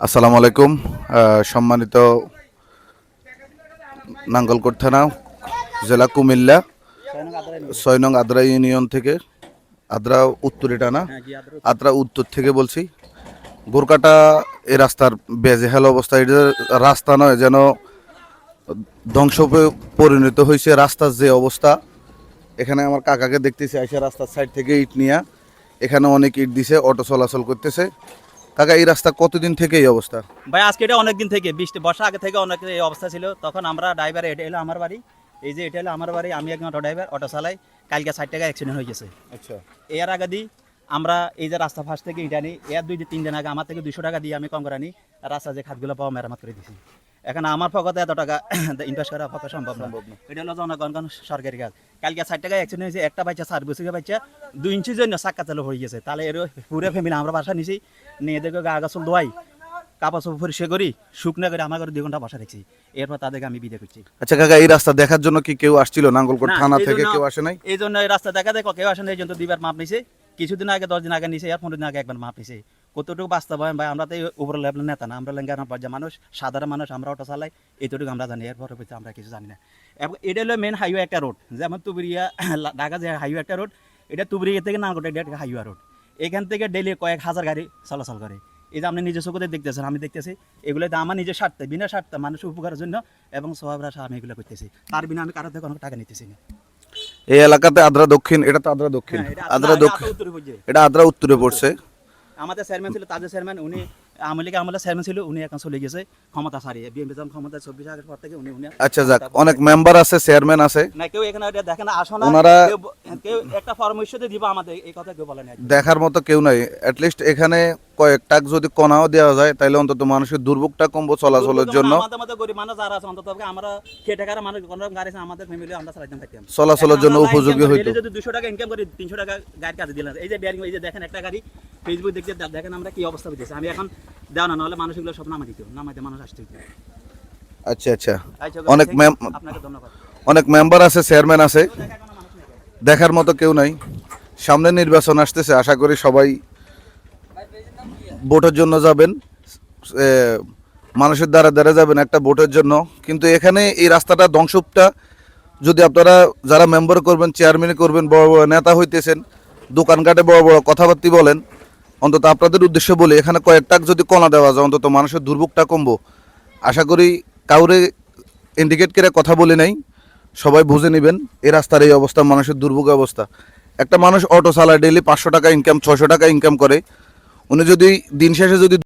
আসসালামু আলাইকুম। সম্মানিত নাঙ্গলকোট থানা, জেলা কুমিল্লা, ৬ নং আদ্রা ইউনিয়ন থেকে, আদ্রা উত্তরে টানা, আদ্রা উত্তর থেকে বলছি। গোরকাটা এই রাস্তার বেজেহাল অবস্থা। এটা রাস্তা নয়, যেন ধ্বংসে পরিণত হয়েছে। রাস্তার যে অবস্থা, এখানে আমার কাকাকে দেখতেছি আইসা রাস্তার সাইড থেকে ইট নিয়ে, এখানে অনেক ইট দিছে, অটো চলাচল করতেছে। কাকা, এই রাস্তা কতদিন থেকে এই অবস্থা? ভাই আজকে এটা অনেক দিন থেকে, বৃষ্টি বর্ষা আগে থেকে অনেক এই অবস্থা ছিল। তখন আমরা ড্রাইভার, এটা হলো আমার বাড়ি, এই যে এটা হলো আমার বাড়ি, আমি একজন অটো ড্রাইভার, অটো চালাই। কালকে 60 টাকা অ্যাক্সিডেন্ট হয়ে গেছে। আচ্ছা, এর আগে দিই আমরা এই যে রাস্তা ফার্স্ট থেকে এটা নিই, এর 2-3 দিন আগে আমার থেকে 200 টাকা দিয়ে আমি কম করে নিই, রাস্তা যে খাতগুলো পাওয়া মেরামত করে দিছি। এখন আমার পকেটে এত টাকা ইনভেস্ট করা পক্ষে সম্ভব না। এটা হলো জনগণ সরকারি কাজ। কালকে 60 টাকা অ্যাক্সিডেন্ট হয়েছে, একটা বাচ্চা 4 বছরের বাচ্চা 2 ইঞ্চির জন্য চাক্কা চালু হয়ে গেছে। তাহলে এর পুরো ফ্যামিলি আমরা বাসা নিছি, নিয়ে দেখো গা গাছল দোয়াই, কাপড় চোপড় পরিষ্কার করি, শুকনা করে আমার ঘরে 2 ঘন্টা বসা রেখেছি। এরপর তাদেরকে আমি বিদায় করছি। আচ্ছা কাকা, এই রাস্তা দেখার জন্য কি কেউ আসছিল? নাঙ্গলকোট না, থানা এই থেকে জন্য- কেউ আসে নাই? এই জন্য এই রাস্তা দেখা দেখো কেউ আসেন, এই জন্য 2বার মাপ নিছে। কিছুদিন আগে 10 দিন আগে নিছে, আর 15 দিন আগে একবার মাপ নিছে। কতটুকু বাস্তবায়ন ভাই, আমরা তো উপর লেভেলের নেতা না, আমরা লেঙ্গানা পর্যায়ে মানুষ, সাধারণ মানুষ, আমরা অটো চালাই, এতটুকু আমরা জানি। এর পরে আমরা কিছু জানি না। এবং এটা হলো মেন হাইওয়ে একটা রোড, যেমন তুবরিয়া ঢাকা যে হাইওয়ে একটা রোড, এটা তুবরিয়া থেকে নাঙ্গলকোট এটা একটা হাইওয়ে রোড। এখান থেকে ডেইলি কয়েক হাজার গাড়ি চলাচল করে। এই যে আপনি নিজের চোখে দেখতেছেন, আমি দেখতেছি, এগুলো তো আমার নিজের স্বার্থে, বিনা স্বার্থে, মানুষের উপকারের জন্য এবং সবার আশা আমি এগুলো করতেছি। তার বিনা আমি কারোর থেকে কোনো টাকা নিতেছি না। এই এলাকাতে আদ্রা দক্ষিণ, এটা তো আদ্রা দক্ষিণ, হ্যাঁ, এটা আদ্রা দক্ষিণ, উত্তরে পড়ছে। এটা আদ্রা উত্তরে পড়ছে। আমাদের চেয়ারম্যান ছিল তাজের চেয়ারম্যান, উনি আমলে চেয়ারম্যান ছিল, উনি এখন চলে গেছে ক্ষমতা সারিয়ে। বিএনপি যখন ক্ষমতা 24 আগের পর থেকে উনি আচ্ছা যাক, অনেক মেম্বার আছে, চেয়ারম্যান আছে, না কেউ এখানে এটা দেখেন আসো না, ওনারা- কেউ একটা পরামর্শ দিয়ে দিব আমাদের, এই কথা কেউ বলে না। দেখার মতো কেউ নাই। অ্যাটলিস্ট এখানে কয়েকটা যদি কণাও দেওয়া যায়, তাহলে অন্তত মানুষের দুর্ভোগটা কমবো চলাচলের জন্য। আমাদের মতো গরিব মানুষ যারা আছে, অন্তত আমরা খেটে খাওয়া মানুষ, কোনো গাড়ি আছে, আমাদের ফ্যামিলি আমরা চালাইতাম থাকতাম। চলাচলের জন্য উপযোগী হইতো। যদি 200 টাকা ইনকাম করি, 300 টাকা গাড়ির কাজে দিলাম। এই যে বেয়ারিং, এই যে দেখেন একটা গাড়ি, ফেসবুক দেখতে দেখেন আমরা কি অবস্থা হইতেছে। আমি এখন দেও না, নাহলে মানুষগুলো সব নামাই দিত, নামাইতে মানুষ আসতে হইতো। আচ্ছা আচ্ছা, আচ্ছা, অনেক আপনাকে ধন্যবাদ। অনেক মেম্বার আছে, চেয়ারম্যান আছে, দেখার মতো কেউ নাই। সামনে নির্বাচন আসতেছে, আশা করি সবাই ভোটের জন্য যাবেন, মানুষের দ্বারা দ্বারা যাবেন একটা ভোটের জন্য। কিন্তু এখানে এই রাস্তাটা ধ্বংসটা যদি আপনারা যারা মেম্বার করবেন, চেয়ারম্যান করবেন, বড় বড় নেতা হইতেছেন, দোকানঘাটে বড় বড় কথাবার্তা বলেন, অন্তত আপনাদের উদ্দেশ্যে বলি, এখানে কয়েকটা যদি কণা দেওয়া যায়, অন্তত মানুষের দুর্ভোগটা কমবো। আশা করি কাউরে ইন্ডিকেট করে কথা বলে নাই, সবাই বুঝে নেবেন এই রাস্তার এই অবস্থা, মানুষের দুর্ভোগ অবস্থা। একটা মানুষ অটো চালায়, ডেইলি 500 টাকা ইনকাম, 600 টাকা ইনকাম করে, উনি যদি দিন শেষে যদি